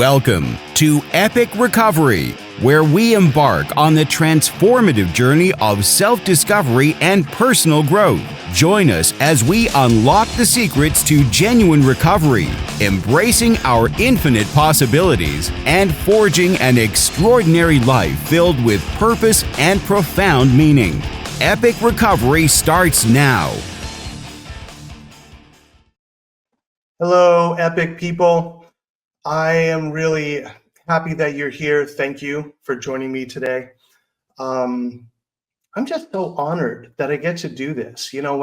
Welcome to Epic Recovery, where we embark on the transformative journey of self-discovery and personal growth. Join us as we unlock the secrets to genuine recovery, embracing our infinite possibilities, and forging an extraordinary life filled with purpose and profound meaning. Epic Recovery starts now. Hello, Epic people. I am really happy that you're here. Thank you for joining me today. I'm just so honored that I get to do this. You know,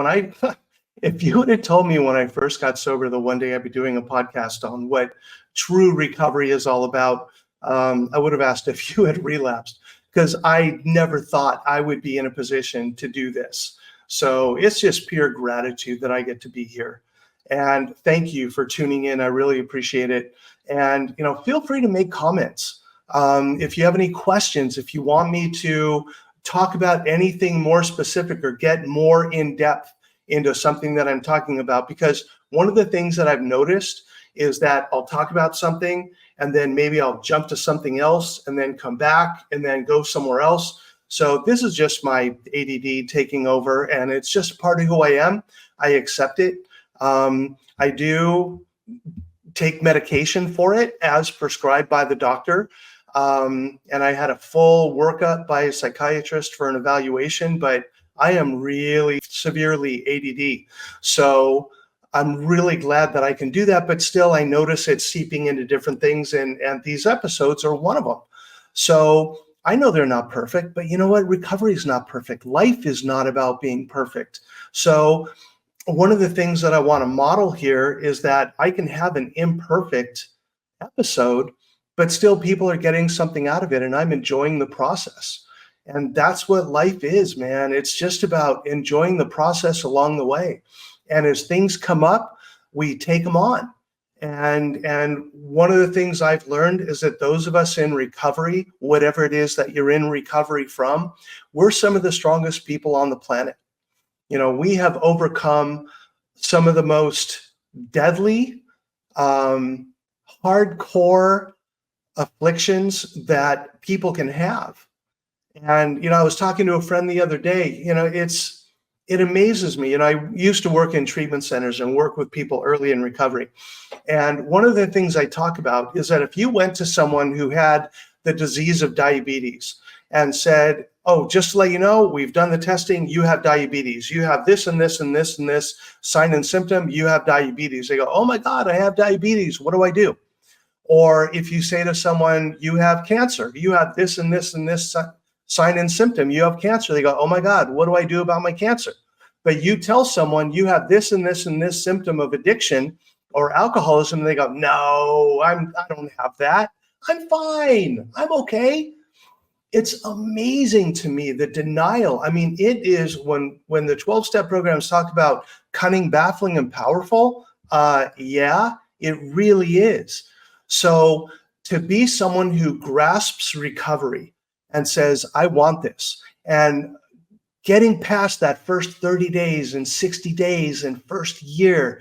if you would have told me when I first got sober that one day I'd be doing a podcast on what true recovery is all about, I would have asked if you had relapsed, because I never thought I would be in a position to do this. So it's just pure gratitude that I get to be here. And thank you for tuning in. I really appreciate it. And, you know, feel free to make comments. If you have any questions, if you want me to talk about anything more specific or get more in depth into something that I'm talking about, because one of the things that I've noticed is that I'll talk about something and then maybe I'll jump to something else and then come back and then go somewhere else. So this is just my ADD taking over, and it's just part of who I am. I accept it. I do take medication for it as prescribed by the doctor. And I had a full workup by a psychiatrist for an evaluation, but I am really severely ADD. So I'm really glad that I can do that, but still I notice it seeping into different things, and these episodes are one of them. So I know they're not perfect, but you know what? Recovery is not perfect. Life is not about being perfect. So one of the things that I want to model here is that I can have an imperfect episode, but still people are getting something out of it, and I'm enjoying the process. And that's what life is, man. It's just about enjoying the process along the way. And as things come up, we take them on. And one of the things I've learned is that those of us in recovery, whatever it is that you're in recovery from, we're some of the strongest people on the planet. You know, we have overcome some of the most deadly, hardcore afflictions that people can have. And, you know, I was talking to a friend the other day, you know, it amazes me. You know, I used to work in treatment centers and work with people early in recovery. And one of the things I talk about is that if you went to someone who had the disease of diabetes and said, oh, just to let you know, we've done the testing, you have diabetes. You have this and this and this and this sign and symptom, you have diabetes. They go, oh my God, I have diabetes. What do I do? Or if you say to someone, you have cancer, you have this and this and this sign and symptom, you have cancer. They go, oh my God, what do I do about my cancer? But you tell someone you have this and this and this symptom of addiction or alcoholism, and they go, no, I don't have that. I'm fine. I'm okay. It's amazing to me, the denial. I mean, it is when the 12-step programs talk about cunning, baffling, and powerful. Yeah, it really is. So to be someone who grasps recovery and says, I want this, and getting past that first 30 days and 60 days and first year,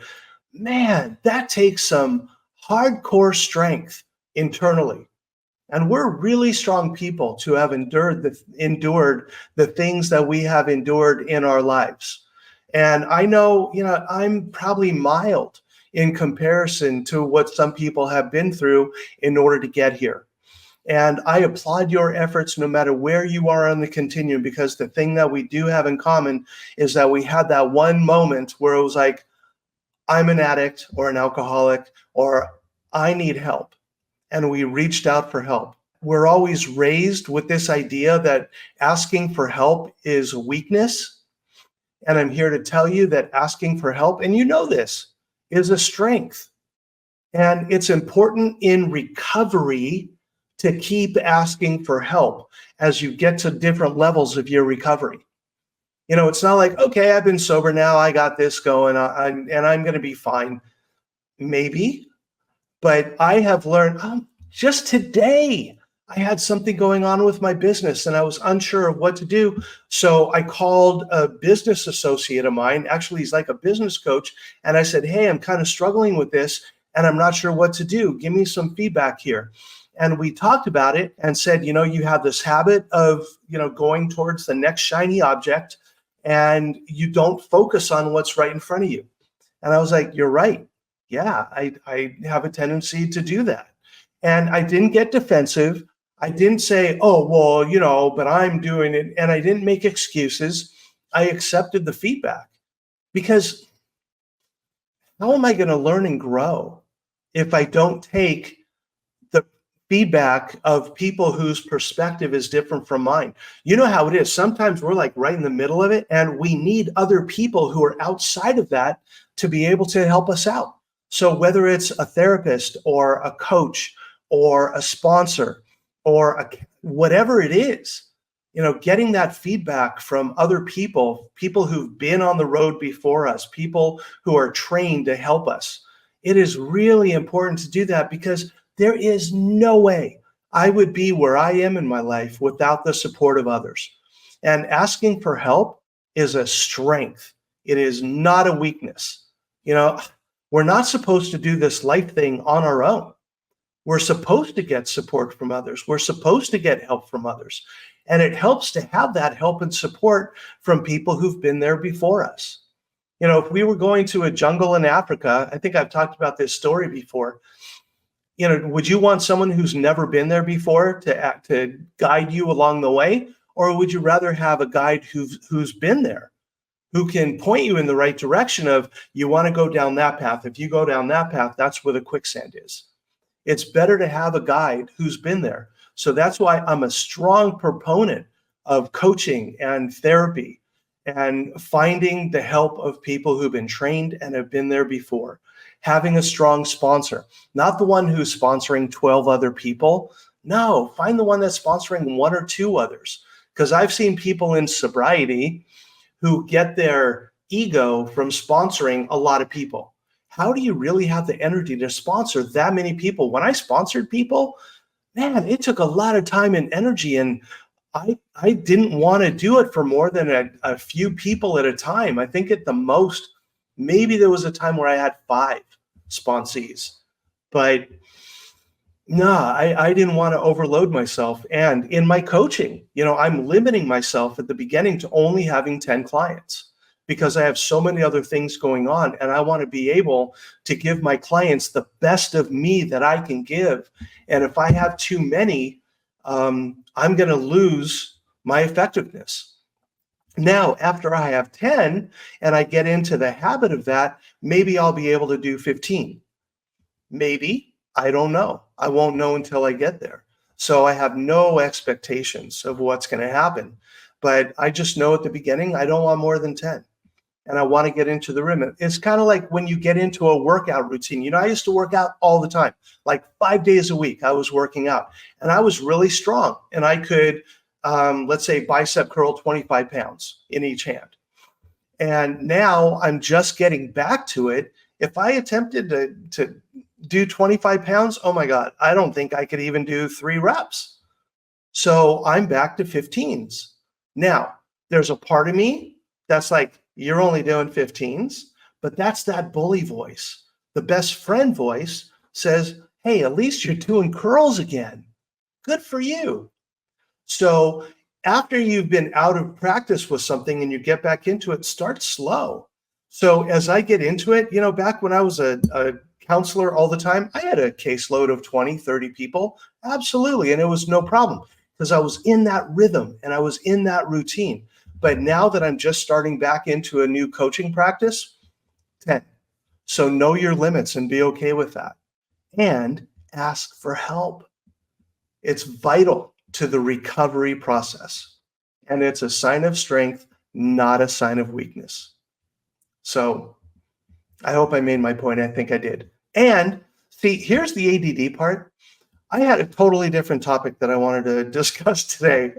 man, that takes some hardcore strength internally. And we're really strong people to have endured the things that we have endured in our lives. And I know, you know, I'm probably mild in comparison to what some people have been through in order to get here. And I applaud your efforts no matter where you are on the continuum, because the thing that we do have in common is that we had that one moment where it was like, I'm an addict or an alcoholic, or I need help. And we reached out for help. We're always raised with this idea that asking for help is weakness. And I'm here to tell you that asking for help, and you know this, is a strength. And it's important in recovery to keep asking for help as you get to different levels of your recovery. You know, it's not like, okay, I've been sober now, I got this going, and I'm going to be fine. Maybe. But I have learned, just today, I had something going on with my business and I was unsure of what to do. So I called a business associate of mine. Actually, he's like a business coach. And I said, hey, I'm kind of struggling with this. and I'm not sure what to do. Give me some feedback here. And we talked about it and said, you have this habit of, going towards the next shiny object, and you don't focus on what's right in front of you. And I was like, you're right. Yeah, I have a tendency to do that. And I didn't get defensive. I didn't say, oh, well, but I'm doing it. And I didn't make excuses. I accepted the feedback, because how am I going to learn and grow if I don't take the feedback of people whose perspective is different from mine? You know how it is. Sometimes we're like right in the middle of it, and we need other people who are outside of that to be able to help us out. So whether it's a therapist or a coach or a sponsor or whatever it is, getting that feedback from other people who've been on the road before us, people who are trained to help us. It is really important to do that, because there is no way I would be where I am in my life without the support of others. And asking for help is a strength. It is not a weakness. We're not supposed to do this life thing on our own. We're supposed to get support from others. We're supposed to get help from others. And it helps to have that help and support from people who've been there before us. If we were going to a jungle in Africa, I think I've talked about this story before. Would you want someone who's never been there before to guide you along the way? Or would you rather have a guide who's been there, who can point you in the right direction of, you want to go down that path. If you go down that path, that's where the quicksand is. It's better to have a guide who's been there. So that's why I'm a strong proponent of coaching and therapy and finding the help of people who've been trained and have been there before. Having a strong sponsor, not the one who's sponsoring 12 other people. No, find the one that's sponsoring one or two others. Because I've seen people in sobriety who get their ego from sponsoring a lot of people. How do you really have the energy to sponsor that many people? When I sponsored people, man, it took a lot of time and energy, and I didn't want to do it for more than a few people at a time. I think at the most, maybe there was a time where I had 5 sponsees, but no, I didn't want to overload myself. And in my coaching, I'm limiting myself at the beginning to only having 10 clients, because I have so many other things going on, and I want to be able to give my clients the best of me that I can give. And if I have too many, I'm going to lose my effectiveness. Now, after I have 10 and I get into the habit of that, maybe I'll be able to do 15. Maybe, I don't know. I won't know until I get there. So I have no expectations of what's going to happen. But I just know at the beginning, I don't want more than 10. And I want to get into the rhythm. It's kind of like when you get into a workout routine. I used to work out all the time, like 5 days a week. I was working out, and I was really strong. And I could, let's say, bicep curl 25 pounds in each hand. And now I'm just getting back to it. If I attempted to do 25 pounds, oh my God, I don't think I could even do 3 reps. So I'm back to 15s. Now, there's a part of me that's like, you're only doing 15s, but that's that bully voice. The best friend voice says, hey, at least you're doing curls again. Good for you. So after you've been out of practice with something and you get back into it, start slow. So as I get into it, back when I was a counselor all the time, I had a caseload of 20, 30 people. Absolutely. And it was no problem, because I was in that rhythm and I was in that routine. But now that I'm just starting back into a new coaching practice, 10. So know your limits and be okay with that. And ask for help. It's vital to the recovery process. And it's a sign of strength, not a sign of weakness. So I hope I made my point. I think I did. And see, here's the ADD part. I had a totally different topic that I wanted to discuss today.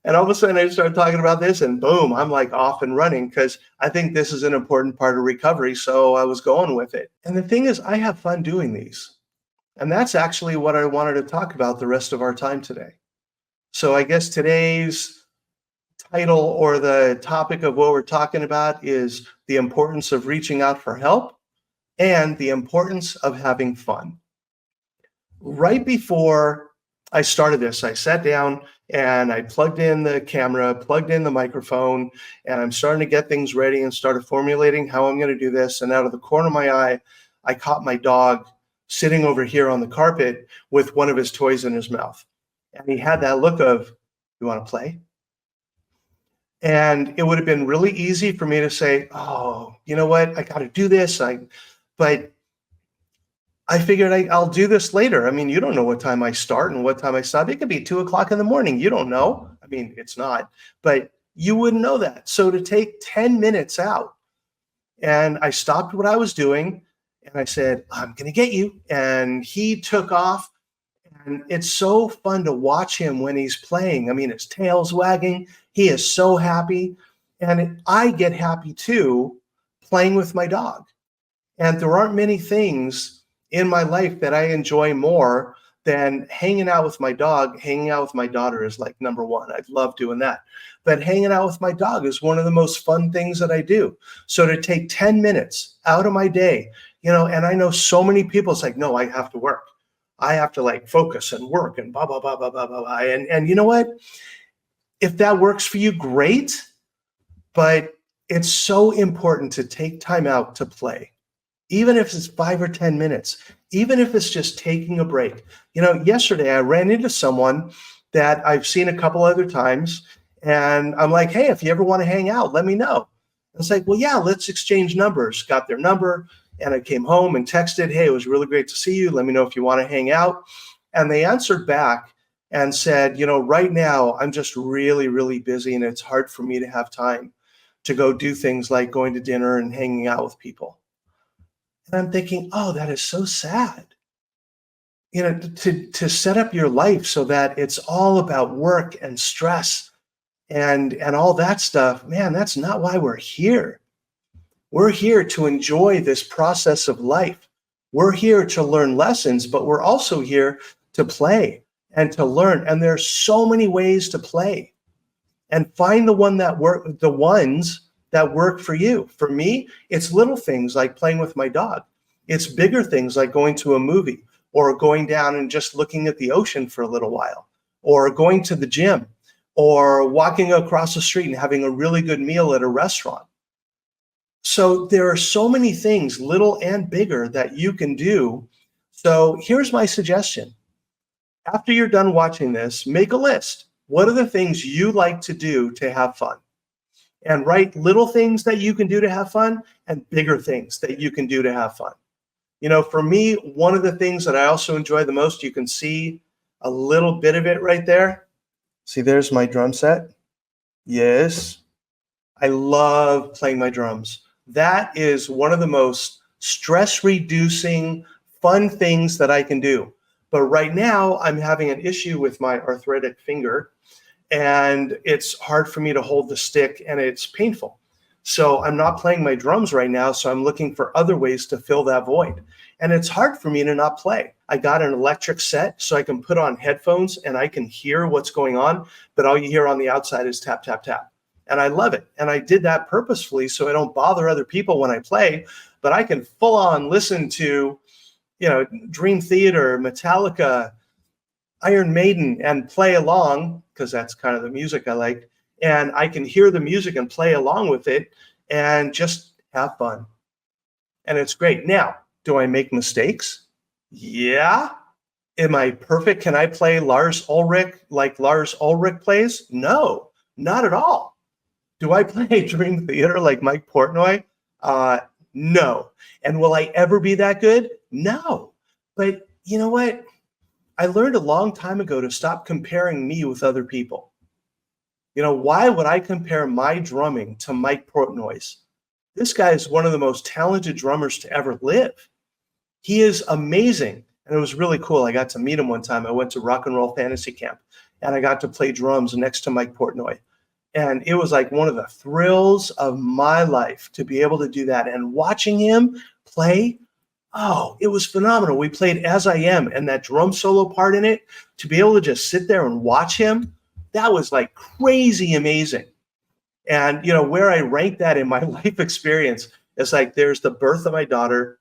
And all of a sudden I started talking about this, and boom, I'm like off and running, because I think this is an important part of recovery. So I was going with it. And the thing is, I have fun doing these. And that's actually what I wanted to talk about the rest of our time today. So I guess today's title, or the topic of what we're talking about, is the importance of reaching out for help and the importance of having fun. Right before I started this, I sat down and I plugged in the camera, plugged in the microphone, and I'm starting to get things ready and started formulating how I'm going to do this. And out of the corner of my eye, I caught my dog sitting over here on the carpet with one of his toys in his mouth. And he had that look of, "You want to play?" And it would have been really easy for me to say, "Oh, you know what? I got to do this." But I figured I'll do this later. I mean, you don't know what time I start and what time I stop. It could be 2 o'clock in the morning. You don't know. I mean, it's not, but you wouldn't know that. So to take 10 minutes out, and I stopped what I was doing and I said, "I'm going to get you." And he took off. And it's so fun to watch him when he's playing. I mean, his tail's wagging. He is so happy. And I get happy too playing with my dog. And there aren't many things in my life that I enjoy more than hanging out with my dog. Hanging out with my daughter is like number one. I love doing that. But hanging out with my dog is one of the most fun things that I do. So to take 10 minutes out of my day, and I know so many people, it's like, no, I have to work. I have to like focus and work and blah, blah, blah, blah, blah, blah, blah. And you know what? If that works for you, great. But it's so important to take time out to play, even if it's 5 or 10 minutes, even if it's just taking a break. Yesterday I ran into someone that I've seen a couple other times, and I'm like, "Hey, if you ever want to hang out, let me know." And it's like, "Well, yeah, let's exchange numbers." Got their number, and I came home and texted, "Hey, it was really great to see you. Let me know if you want to hang out." And they answered back and said, "Right now I'm just really, really busy, and it's hard for me to have time to go do things like going to dinner and hanging out with people." And I'm thinking, oh, that is so sad. To set up your life so that it's all about work and stress and all that stuff, man, that's not why we're here. We're here to enjoy this process of life. We're here to learn lessons, but we're also here to play and to learn. And there's so many ways to play. And find the ones that work for you. For me, it's little things like playing with my dog. It's bigger things like going to a movie or going down and just looking at the ocean for a little while, or going to the gym, or walking across the street and having a really good meal at a restaurant. So there are so many things, little and bigger, that you can do. So here's my suggestion. After you're done watching this, make a list. What are the things you like to do to have fun? And write little things that you can do to have fun and bigger things that you can do to have fun. For me, one of the things that I also enjoy the most, you can see a little bit of it right there. See, there's my drum set. Yes. I love playing my drums. That is one of the most stress-reducing, fun things that I can do. But right now, I'm having an issue with my arthritic finger, and it's hard for me to hold the stick, and it's painful. So I'm not playing my drums right now, so I'm looking for other ways to fill that void. And it's hard for me to not play. I got an electric set, so I can put on headphones and I can hear what's going on, but all you hear on the outside is tap, tap, tap. And I love it. And I did that purposefully so I don't bother other people when I play, but I can full on listen to, Dream Theater, Metallica, Iron Maiden, and play along, because that's kind of the music I like. And I can hear the music and play along with it and just have fun. And it's great. Now, do I make mistakes? Yeah. Am I perfect? Can I play Lars Ulrich like Lars Ulrich plays? No, not at all. Do I play Dream Theater like Mike Portnoy? No. And will I ever be that good? No. But you know what? I learned a long time ago to stop comparing me with other people. Why would I compare my drumming to Mike Portnoy's? This guy is one of the most talented drummers to ever live. He is amazing. And it was really cool. I got to meet him one time. I went to Rock and Roll Fantasy Camp, and I got to play drums next to Mike Portnoy. And it was like one of the thrills of my life to be able to do that. And watching him play, oh, it was phenomenal. We played As I Am, and that drum solo part in it, to be able to just sit there and watch him, that was like crazy amazing. And, where I rank that in my life experience is like, there's the birth of my daughter,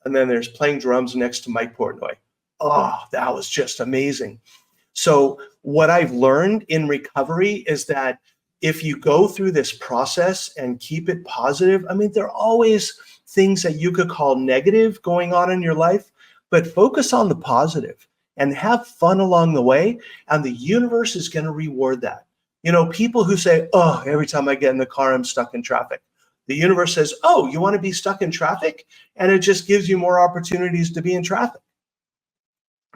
And then there's playing drums next to Mike Portnoy. Oh, that was just amazing. So what I've learned in recovery is that if you go through this process and keep it positive, I mean, there are always things that you could call negative going on in your life, but focus on the positive and have fun along the way. And the universe is going to reward that. You know, people who say, oh, every time I get in the car, I'm stuck in traffic. The universe says, oh, you want to be stuck in traffic? And it just gives you more opportunities to be in traffic.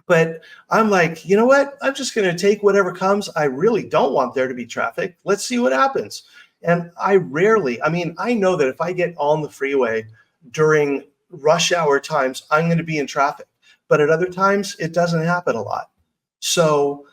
But I'm like, you know what? I'm just going to take whatever comes. I really don't want there to be traffic. Let's see what happens. And I know that if I get on the freeway during rush hour times, I'm going to be in traffic. But at other times, it doesn't happen a lot. So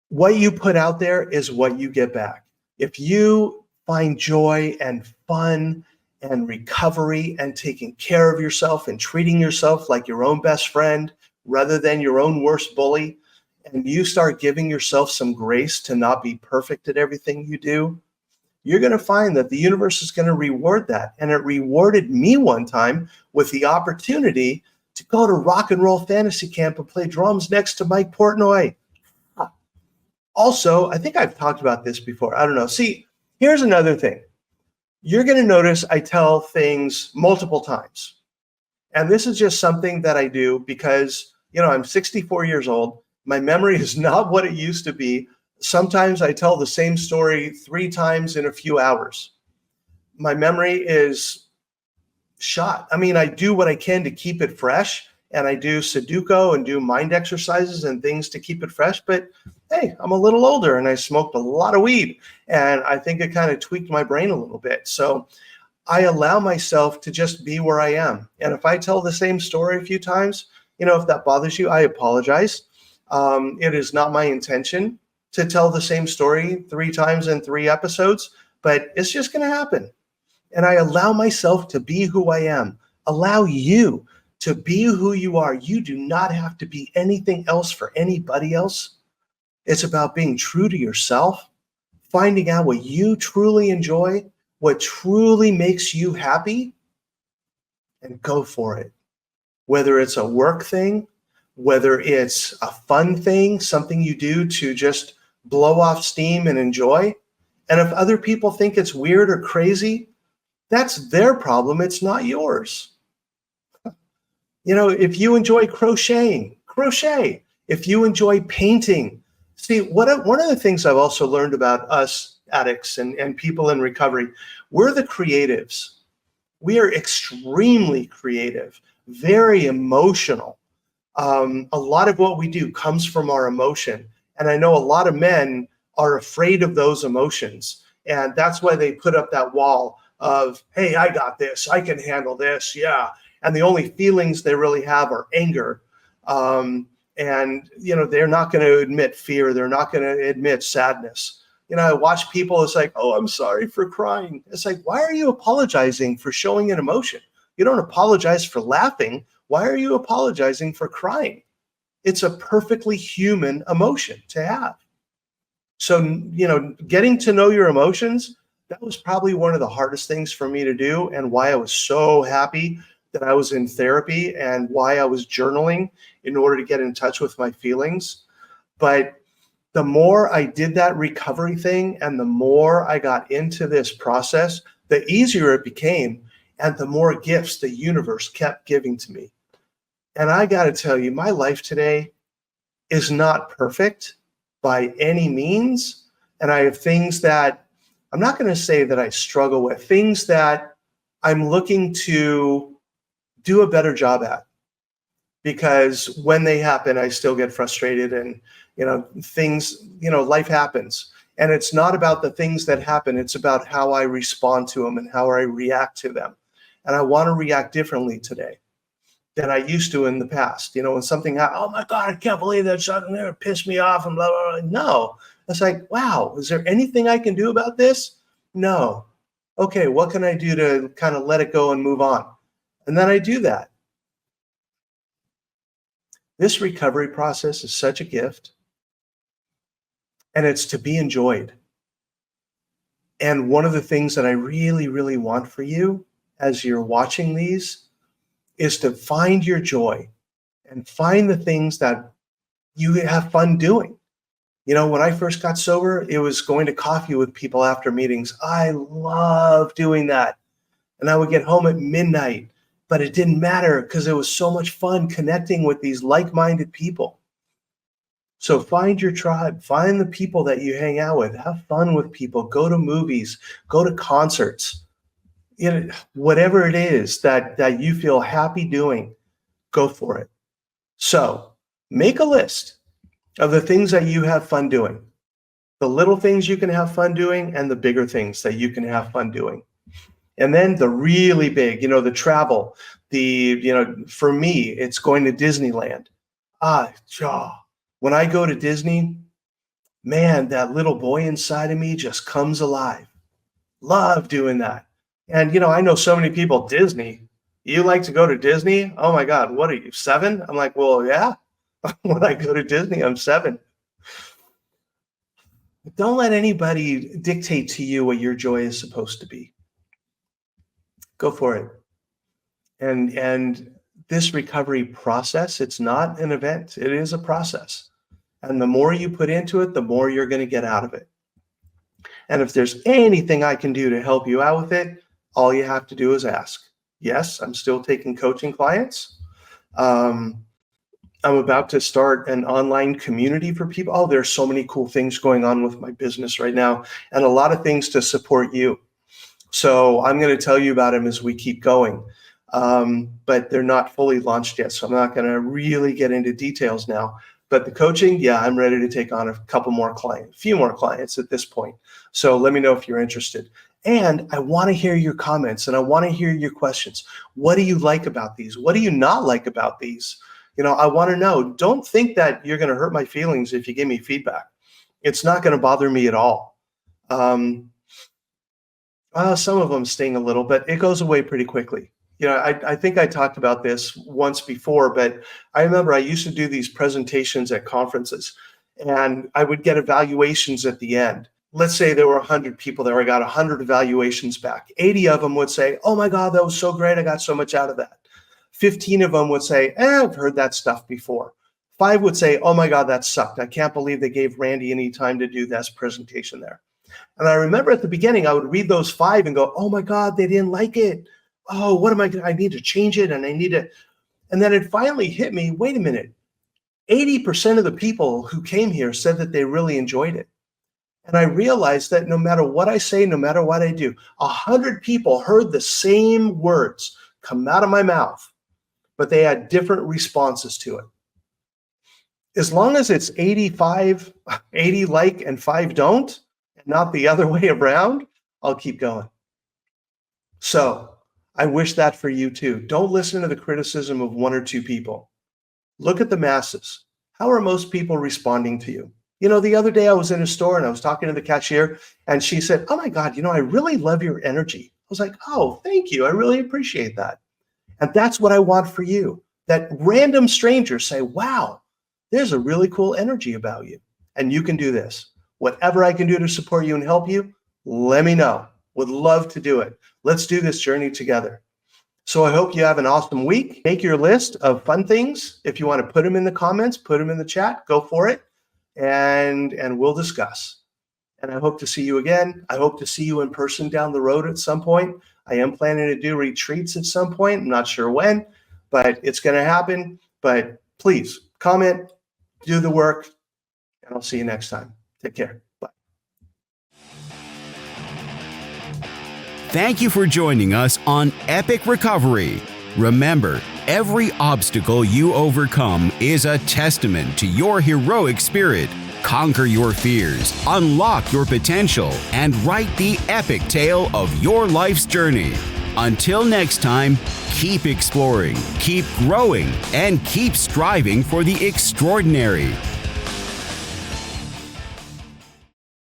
what you put out there is what you get back. If you find joy and fun and recovery and taking care of yourself and treating yourself like your own best friend rather than your own worst bully, and you start giving yourself some grace to not be perfect at everything you do, you're going to find that the universe is going to reward that. And it rewarded me one time with the opportunity to go to rock and roll fantasy camp and play drums next to Mike Portnoy. Also, I think I've talked about this before. I don't know. See, here's another thing. You're going to notice I tell things multiple times. And this is just something that I do because, I'm 64 years old. My memory is not what it used to be. Sometimes I tell the same story 3 times in a few hours. My memory is shot. I mean, I do what I can to keep it fresh, and I do Sudoku and do mind exercises and things to keep it fresh. But hey, I'm a little older and I smoked a lot of weed, and I think it kind of tweaked my brain a little bit. So I allow myself to just be where I am. And if I tell the same story a few times, if that bothers you, I apologize. It is not my intention to tell the same story 3 times in 3 episodes, but it's just going to happen. And I allow myself to be who I am. Allow you to be who you are. You do not have to be anything else for anybody else. It's about being true to yourself, finding out what you truly enjoy, what truly makes you happy, and go for it. Whether it's a work thing, whether it's a fun thing, something you do to just blow off steam and enjoy. And if other people think it's weird or crazy, that's their problem. It's not yours. If you enjoy crocheting, crochet. If you enjoy painting. See, one of the things I've also learned about us addicts and people in recovery, we're the creatives. We are extremely creative, very emotional. A lot of what we do comes from our emotion. And I know a lot of men are afraid of those emotions. And that's why they put up that wall of, hey, I got this. I can handle this. Yeah. And the only feelings they really have are anger. And they're not going to admit fear. They're not going to admit sadness. I watch people, it's like, oh, I'm sorry for crying. It's like, why are you apologizing for showing an emotion? You don't apologize for laughing. Why are you apologizing for crying? It's a perfectly human emotion to have. So, getting to know your emotions, that was probably one of the hardest things for me to do, and why I was so happy that I was in therapy and why I was journaling in order to get in touch with my feelings. But the more I did that recovery thing and the more I got into this process, the easier it became and the more gifts the universe kept giving to me. And I got to tell you, my life today is not perfect by any means. And I have things that I'm not going to say that I struggle with, things that I'm looking to do a better job at. Because when they happen, I still get frustrated and, things, life happens. And it's not about the things that happen. It's about how I respond to them and how I react to them. And I want to react differently today than I used to in the past. When something happens, oh my God, I can't believe that something there pissed me off and blah, blah, blah. No, it's like, wow, is there anything I can do about this? No. Okay, what can I do to kind of let it go and move on? And then I do that. This recovery process is such a gift, and it's to be enjoyed. And one of the things that I really, really want for you as you're watching these is to find your joy and find the things that you have fun doing. When I first got sober, it was going to coffee with people after meetings. I love doing that. And I would get home at midnight, but it didn't matter because it was so much fun connecting with these like-minded people. So find your tribe, find the people that you hang out with, have fun with people, go to movies, go to concerts, whatever it is that you feel happy doing, go for it. So make a list of the things that you have fun doing, the little things you can have fun doing and the bigger things that you can have fun doing. And then the really big, the travel, for me, it's going to Disneyland. When I go to Disney, man, that little boy inside of me just comes alive. Love doing that. And, I know so many people, Disney, you like to go to Disney? Oh my God, what are you, 7? I'm like, well, yeah. When I go to Disney, I'm 7. Don't let anybody dictate to you what your joy is supposed to be. Go for it. And this recovery process, it's not an event. It is a process. And the more you put into it, the more you're going to get out of it. And if there's anything I can do to help you out with it, all you have to do is ask. Yes, I'm still taking coaching clients. I'm about to start an online community for people. Oh, there's so many cool things going on with my business right now and a lot of things to support you. So I'm going to tell you about them as we keep going. But they're not fully launched yet. So I'm not going to really get into details now. But the coaching, yeah, I'm ready to take on a few more clients at this point. So let me know if you're interested. And I want to hear your comments and I want to hear your questions. What do you like about these? What do you not like about these? I want to know. Don't think that you're going to hurt my feelings if you give me feedback. It's not going to bother me at all. Some of them sting a little, but it goes away pretty quickly. I think I talked about this once before, but I remember I used to do these presentations at conferences and I would get evaluations at the end. Let's say there were 100 people there. I got 100 evaluations back. 80 of them would say, oh my God, that was so great. I got so much out of that. 15 of them would say, I've heard that stuff before. 5 would say, oh my God, that sucked. I can't believe they gave Randy any time to do this presentation there. And I remember at the beginning, I would read those 5 and go, oh my God, they didn't like it. Oh, what am I going to, I need to change it. And and then it finally hit me, wait a minute, 80% of the people who came here said that they really enjoyed it. And I realized that no matter what I say, no matter what I do, 100 people heard the same words come out of my mouth, but they had different responses to it. As long as it's 80 like and 5 don't, and not the other way around, I'll keep going. So I wish that for you too. Don't listen to the criticism of 1 or 2 people. Look at the masses. How are most people responding to you? The other day I was in a store and I was talking to the cashier and she said, oh my God, I really love your energy. I was like, oh, thank you. I really appreciate that. And that's what I want for you. That random strangers say, wow, there's a really cool energy about you. And you can do this. Whatever I can do to support you and help you, let me know. Would love to do it. Let's do this journey together. So I hope you have an awesome week. Make your list of fun things. If you want to put them in the comments, put them in the chat, go for it. And we'll discuss. And I hope to see you again. I hope to see you in person down the road at some point. I am planning to do retreats at some point. I'm not sure when, but it's going to happen. But please comment, do the work, and I'll see you next time. Take care. Bye. Thank you for joining us on Epic Recovery. Remember, every obstacle you overcome is a testament to your heroic spirit. Conquer your fears, unlock your potential, and write the epic tale of your life's journey. Until next time, keep exploring, keep growing, and keep striving for the extraordinary.